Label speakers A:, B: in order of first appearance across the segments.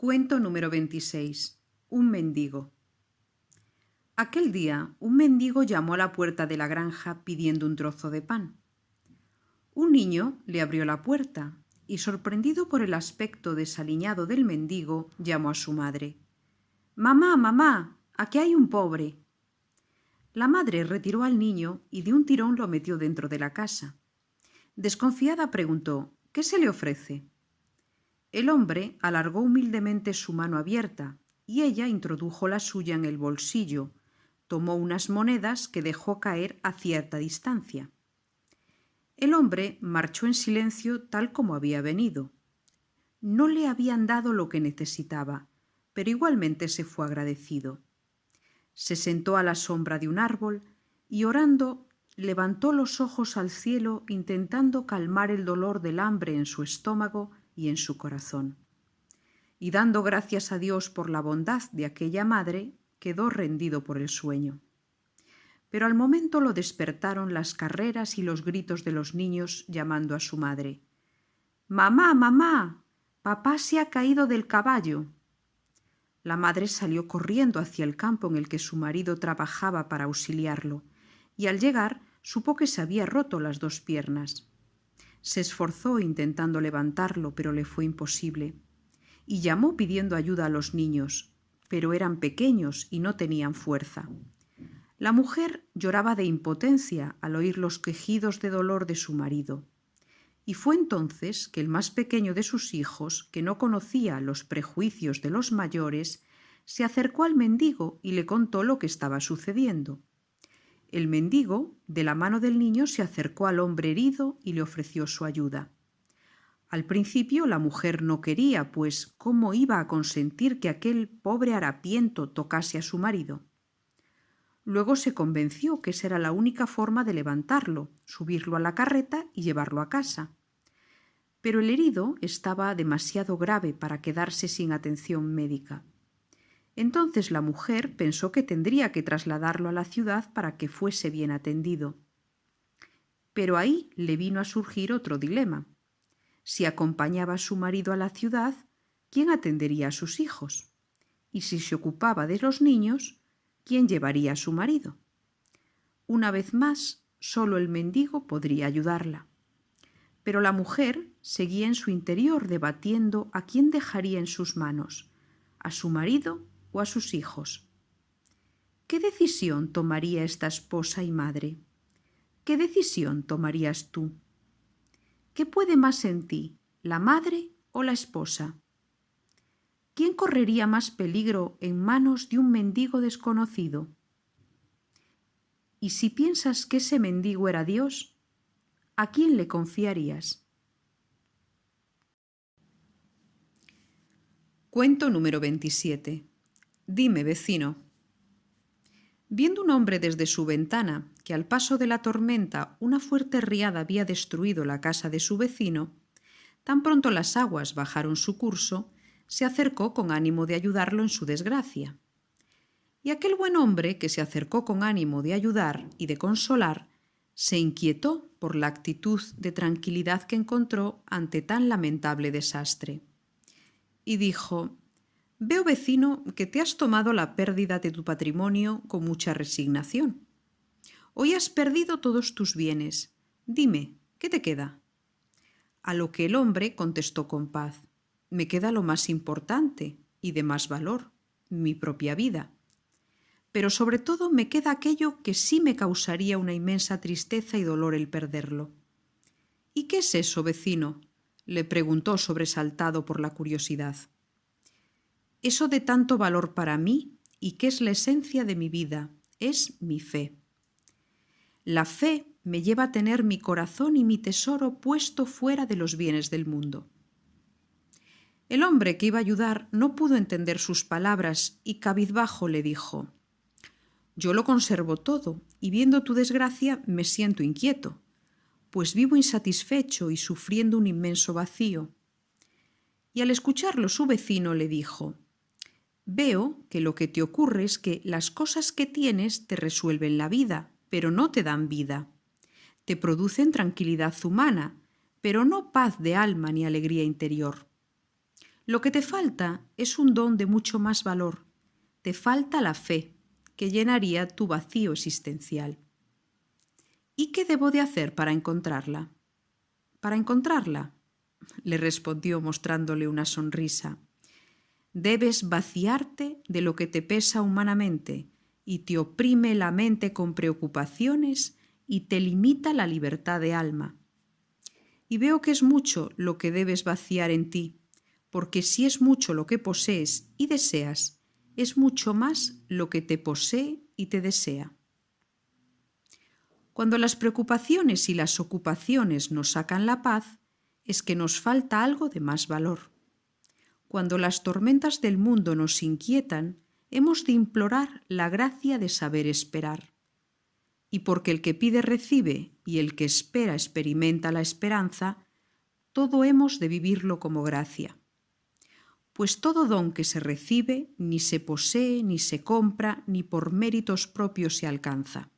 A: Cuento número 26. Un mendigo. Aquel día, un mendigo llamó a la puerta de la granja pidiendo un trozo de pan. Un niño le abrió la puerta y, sorprendido por el aspecto desaliñado del mendigo, llamó a su madre. «Mamá, mamá, aquí hay un pobre». La madre retiró al niño y de un tirón lo metió dentro de la casa. Desconfiada preguntó: «¿Qué se le ofrece?». El hombre alargó humildemente su mano abierta y ella introdujo la suya en el bolsillo, tomó unas monedas que dejó caer a cierta distancia. El hombre marchó en silencio tal como había venido. No le habían dado lo que necesitaba, pero igualmente se fue agradecido. Se sentó a la sombra de un árbol y, orando, levantó los ojos al cielo intentando calmar el dolor del hambre en su estómago y en su corazón. Y dando gracias a Dios por la bondad de aquella madre, quedó rendido por el sueño. Pero al momento lo despertaron las carreras y los gritos de los niños llamando a su madre. «¡Mamá, mamá! ¡Papá se ha caído del caballo!». La madre salió corriendo hacia el campo en el que su marido trabajaba para auxiliarlo, y al llegar supo que se había roto las dos piernas. Se esforzó intentando levantarlo, pero le fue imposible, y llamó pidiendo ayuda a los niños, pero eran pequeños y no tenían fuerza. La mujer lloraba de impotencia al oír los quejidos de dolor de su marido, y fue entonces que el más pequeño de sus hijos, que no conocía los prejuicios de los mayores, se acercó al mendigo y le contó lo que estaba sucediendo. El mendigo, de la mano del niño, se acercó al hombre herido y le ofreció su ayuda. Al principio la mujer no quería, pues ¿cómo iba a consentir que aquel pobre harapiento tocase a su marido? Luego se convenció que esa era la única forma de levantarlo, subirlo a la carreta y llevarlo a casa. Pero el herido estaba demasiado grave para quedarse sin atención médica. Entonces la mujer pensó que tendría que trasladarlo a la ciudad para que fuese bien atendido. Pero ahí le vino a surgir otro dilema. Si acompañaba a su marido a la ciudad, ¿quién atendería a sus hijos? Y si se ocupaba de los niños, ¿quién llevaría a su marido? Una vez más, solo el mendigo podría ayudarla. Pero la mujer seguía en su interior debatiendo a quién dejaría en sus manos, a su marido o a sus hijos. ¿Qué decisión tomaría esta esposa y madre? ¿Qué decisión tomarías tú? ¿Qué puede más en ti, la madre o la esposa? ¿Quién correría más peligro en manos de un mendigo desconocido? Y si piensas que ese mendigo era Dios, ¿a quién le confiarías? Cuento número 27. Dime, vecino. Viendo un hombre desde su ventana que al paso de la tormenta una fuerte riada había destruido la casa de su vecino, tan pronto las aguas bajaron su curso, se acercó con ánimo de ayudarlo en su desgracia. Y aquel buen hombre, que se acercó con ánimo de ayudar y de consolar, se inquietó por la actitud de tranquilidad que encontró ante tan lamentable desastre. Y dijo: «Veo, vecino, que te has tomado la pérdida de tu patrimonio con mucha resignación. Hoy has perdido todos tus bienes. Dime, ¿qué te queda?». A lo que el hombre contestó con paz: «Me queda lo más importante y de más valor, mi propia vida. Pero sobre todo me queda aquello que sí me causaría una inmensa tristeza y dolor el perderlo». «¿Y qué es eso, vecino?», le preguntó sobresaltado por la curiosidad. «Eso de tanto valor para mí y que es la esencia de mi vida, es mi fe. La fe me lleva a tener mi corazón y mi tesoro puesto fuera de los bienes del mundo». El hombre que iba a ayudar no pudo entender sus palabras y cabizbajo le dijo: «Yo lo conservo todo y viendo tu desgracia me siento inquieto, pues vivo insatisfecho y sufriendo un inmenso vacío». Y al escucharlo su vecino le dijo: «Veo que lo que te ocurre es que las cosas que tienes te resuelven la vida, pero no te dan vida. Te producen tranquilidad humana, pero no paz de alma ni alegría interior. Lo que te falta es un don de mucho más valor. Te falta la fe, que llenaría tu vacío existencial. ¿Y qué debo de hacer para encontrarla? ¿Para encontrarla?, le respondió mostrándole una sonrisa. Debes vaciarte de lo que te pesa humanamente y te oprime la mente con preocupaciones y te limita la libertad de alma. Y veo que es mucho lo que debes vaciar en ti, porque si es mucho lo que posees y deseas, es mucho más lo que te posee y te desea. Cuando las preocupaciones y las ocupaciones nos sacan la paz, es que nos falta algo de más valor. Cuando las tormentas del mundo nos inquietan, hemos de implorar la gracia de saber esperar. Y porque el que pide recibe y el que espera experimenta la esperanza, todo hemos de vivirlo como gracia. Pues todo don que se recibe ni se posee, ni se compra, ni por méritos propios se alcanza.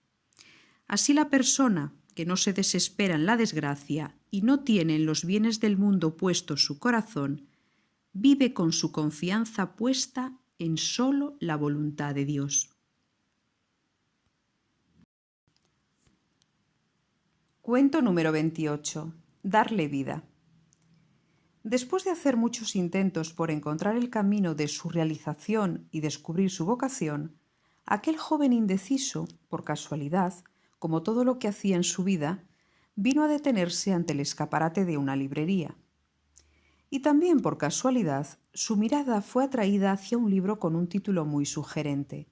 A: Así la persona que no se desespera en la desgracia y no tiene en los bienes del mundo puesto su corazón, vive con su confianza puesta en solo la voluntad de Dios. Cuento número 28. Darle vida. Después de hacer muchos intentos por encontrar el camino de su realización y descubrir su vocación, aquel joven indeciso, por casualidad, como todo lo que hacía en su vida, vino a detenerse ante el escaparate de una librería. Y también por casualidad, su mirada fue atraída hacia un libro con un título muy sugerente: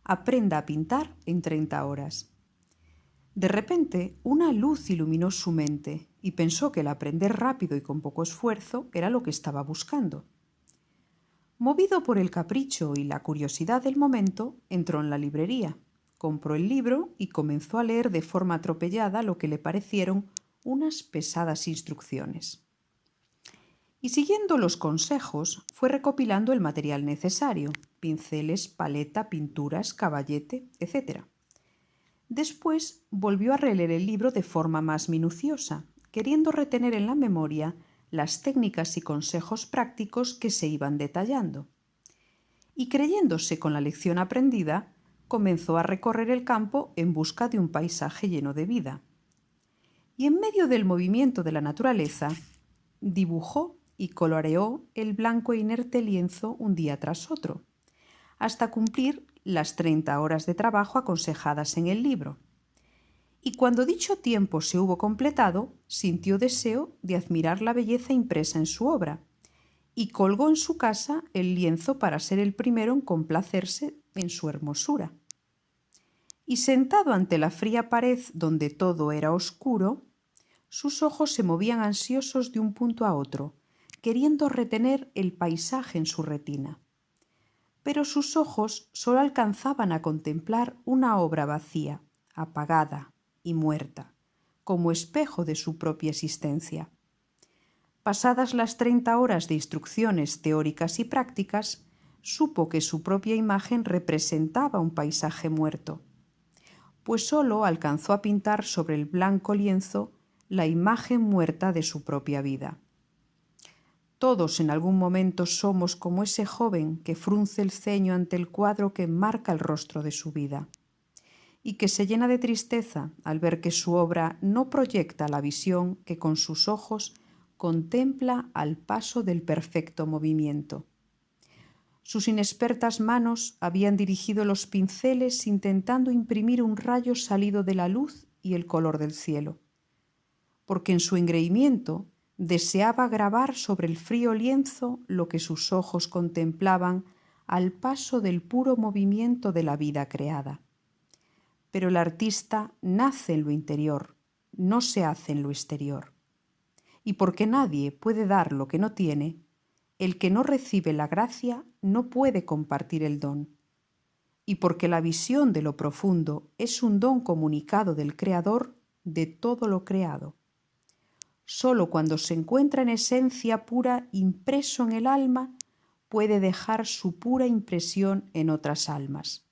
A: Aprenda a pintar en 30 horas. De repente, una luz iluminó su mente y pensó que el aprender rápido y con poco esfuerzo era lo que estaba buscando. Movido por el capricho y la curiosidad del momento, entró en la librería, compró el libro y comenzó a leer de forma atropellada lo que le parecieron unas pesadas instrucciones. Y siguiendo los consejos, fue recopilando el material necesario: pinceles, paleta, pinturas, caballete, etc. Después volvió a releer el libro de forma más minuciosa, queriendo retener en la memoria las técnicas y consejos prácticos que se iban detallando. Y creyéndose con la lección aprendida, comenzó a recorrer el campo en busca de un paisaje lleno de vida. Y en medio del movimiento de la naturaleza, dibujó y coloreó el blanco e inerte lienzo un día tras otro, hasta cumplir las 30 horas de trabajo aconsejadas en el libro. Y cuando dicho tiempo se hubo completado, sintió deseo de admirar la belleza impresa en su obra, y colgó en su casa el lienzo para ser el primero en complacerse en su hermosura. Y sentado ante la fría pared donde todo era oscuro, sus ojos se movían ansiosos de un punto a otro, queriendo retener el paisaje en su retina. Pero sus ojos solo alcanzaban a contemplar una obra vacía, apagada y muerta, como espejo de su propia existencia. Pasadas las 30 horas de instrucciones teóricas y prácticas, supo que su propia imagen representaba un paisaje muerto, pues solo alcanzó a pintar sobre el blanco lienzo la imagen muerta de su propia vida. Todos en algún momento somos como ese joven que frunce el ceño ante el cuadro que enmarca el rostro de su vida, y que se llena de tristeza al ver que su obra no proyecta la visión que con sus ojos contempla al paso del perfecto movimiento. Sus inexpertas manos habían dirigido los pinceles intentando imprimir un rayo salido de la luz y el color del cielo, porque en su engreimiento deseaba grabar sobre el frío lienzo lo que sus ojos contemplaban al paso del puro movimiento de la vida creada. Pero el artista nace en lo interior, no se hace en lo exterior. Y porque nadie puede dar lo que no tiene, el que no recibe la gracia no puede compartir el don. Y porque la visión de lo profundo es un don comunicado del Creador de todo lo creado. Solo cuando se encuentra en esencia pura impreso en el alma, puede dejar su pura impresión en otras almas.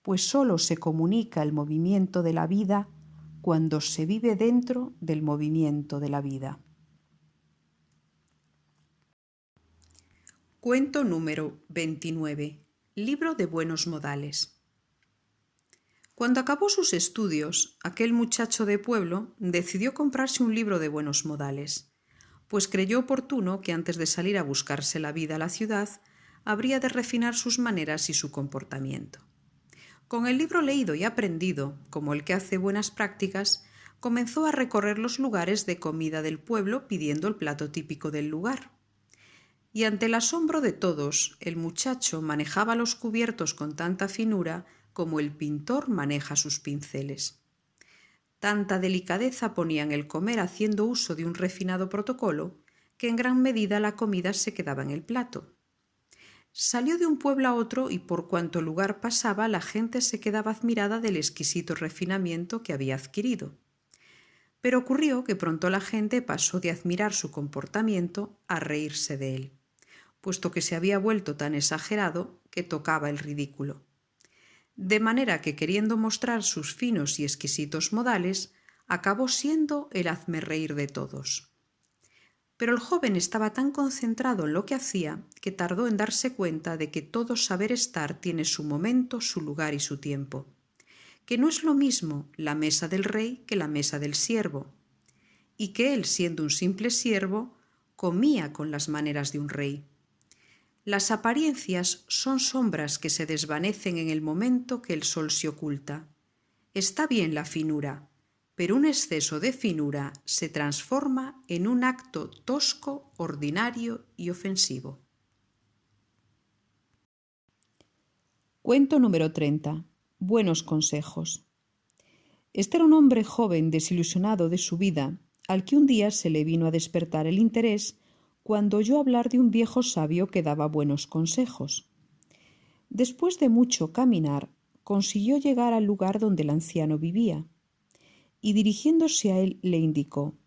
A: Pues solo se comunica el movimiento de la vida cuando se vive dentro del movimiento de la vida. Cuento número 29. Libro de buenos modales. Cuando acabó sus estudios, aquel muchacho de pueblo decidió comprarse un libro de buenos modales, pues creyó oportuno que antes de salir a buscarse la vida a la ciudad, habría de refinar sus maneras y su comportamiento. Con el libro leído y aprendido, como el que hace buenas prácticas, comenzó a recorrer los lugares de comida del pueblo pidiendo el plato típico del lugar. Y ante el asombro de todos, el muchacho manejaba los cubiertos con tanta finura como el pintor maneja sus pinceles. Tanta delicadeza ponía en el comer haciendo uso de un refinado protocolo, que en gran medida la comida se quedaba en el plato. Salió de un pueblo a otro y por cuanto lugar pasaba la gente se quedaba admirada del exquisito refinamiento que había adquirido. Pero ocurrió que pronto la gente pasó de admirar su comportamiento a reírse de él, puesto que se había vuelto tan exagerado que tocaba el ridículo. De manera que, queriendo mostrar sus finos y exquisitos modales, acabó siendo el hazmerreír de todos. Pero el joven estaba tan concentrado en lo que hacía que tardó en darse cuenta de que todo saber estar tiene su momento, su lugar y su tiempo, que no es lo mismo la mesa del rey que la mesa del siervo, y que él, siendo un simple siervo, comía con las maneras de un rey. Las apariencias son sombras que se desvanecen en el momento que el sol se oculta. Está bien la finura, pero un exceso de finura se transforma en un acto tosco, ordinario y ofensivo. Cuento número 30. Buenos consejos. Este era un hombre joven desilusionado de su vida, al que un día se le vino a despertar el interés cuando oyó hablar de un viejo sabio que daba buenos consejos. Después de mucho caminar, consiguió llegar al lugar donde el anciano vivía, y dirigiéndose a él le indicó: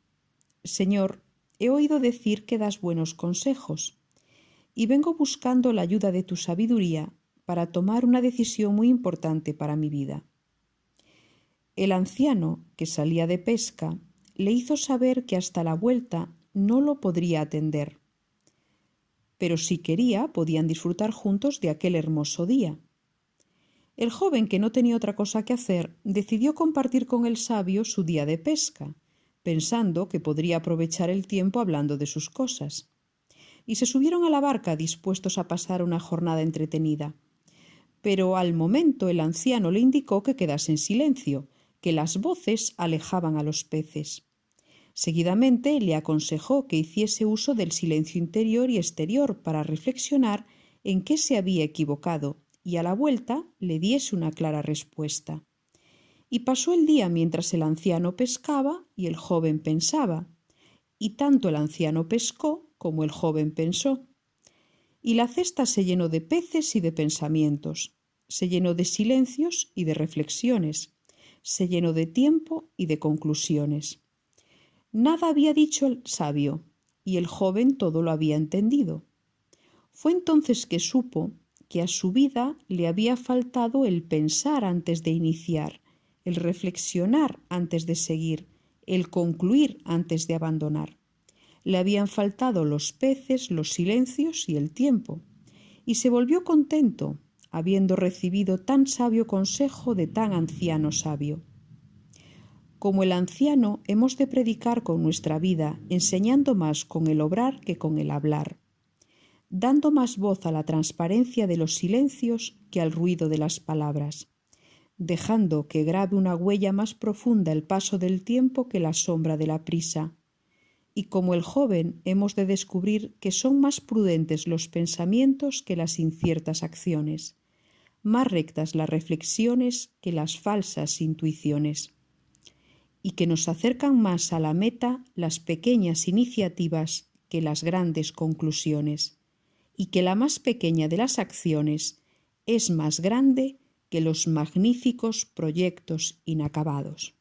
A: «Señor, he oído decir que das buenos consejos, y vengo buscando la ayuda de tu sabiduría para tomar una decisión muy importante para mi vida». El anciano, que salía de pesca, le hizo saber que hasta la vuelta no lo podría atender, pero si quería podían disfrutar juntos de aquel hermoso día. El joven, que no tenía otra cosa que hacer, decidió compartir con el sabio su día de pesca, pensando que podría aprovechar el tiempo hablando de sus cosas. Y se subieron a la barca dispuestos a pasar una jornada entretenida. Pero al momento el anciano le indicó que quedase en silencio, que las voces alejaban a los peces. Seguidamente le aconsejó que hiciese uso del silencio interior y exterior para reflexionar en qué se había equivocado y a la vuelta le diese una clara respuesta. Y pasó el día mientras el anciano pescaba y el joven pensaba, y tanto el anciano pescó como el joven pensó. Y la cesta se llenó de peces y de pensamientos, se llenó de silencios y de reflexiones, se llenó de tiempo y de conclusiones. Nada había dicho el sabio, y el joven todo lo había entendido. Fue entonces que supo que a su vida le había faltado el pensar antes de iniciar, el reflexionar antes de seguir, el concluir antes de abandonar. Le habían faltado los peces, los silencios y el tiempo, y se volvió contento, habiendo recibido tan sabio consejo de tan anciano sabio. Como el anciano, hemos de predicar con nuestra vida, enseñando más con el obrar que con el hablar, dando más voz a la transparencia de los silencios que al ruido de las palabras, dejando que grabe una huella más profunda el paso del tiempo que la sombra de la prisa. Y como el joven, hemos de descubrir que son más prudentes los pensamientos que las inciertas acciones, más rectas las reflexiones que las falsas intuiciones, y que nos acercan más a la meta las pequeñas iniciativas que las grandes conclusiones, y que la más pequeña de las acciones es más grande que los magníficos proyectos inacabados.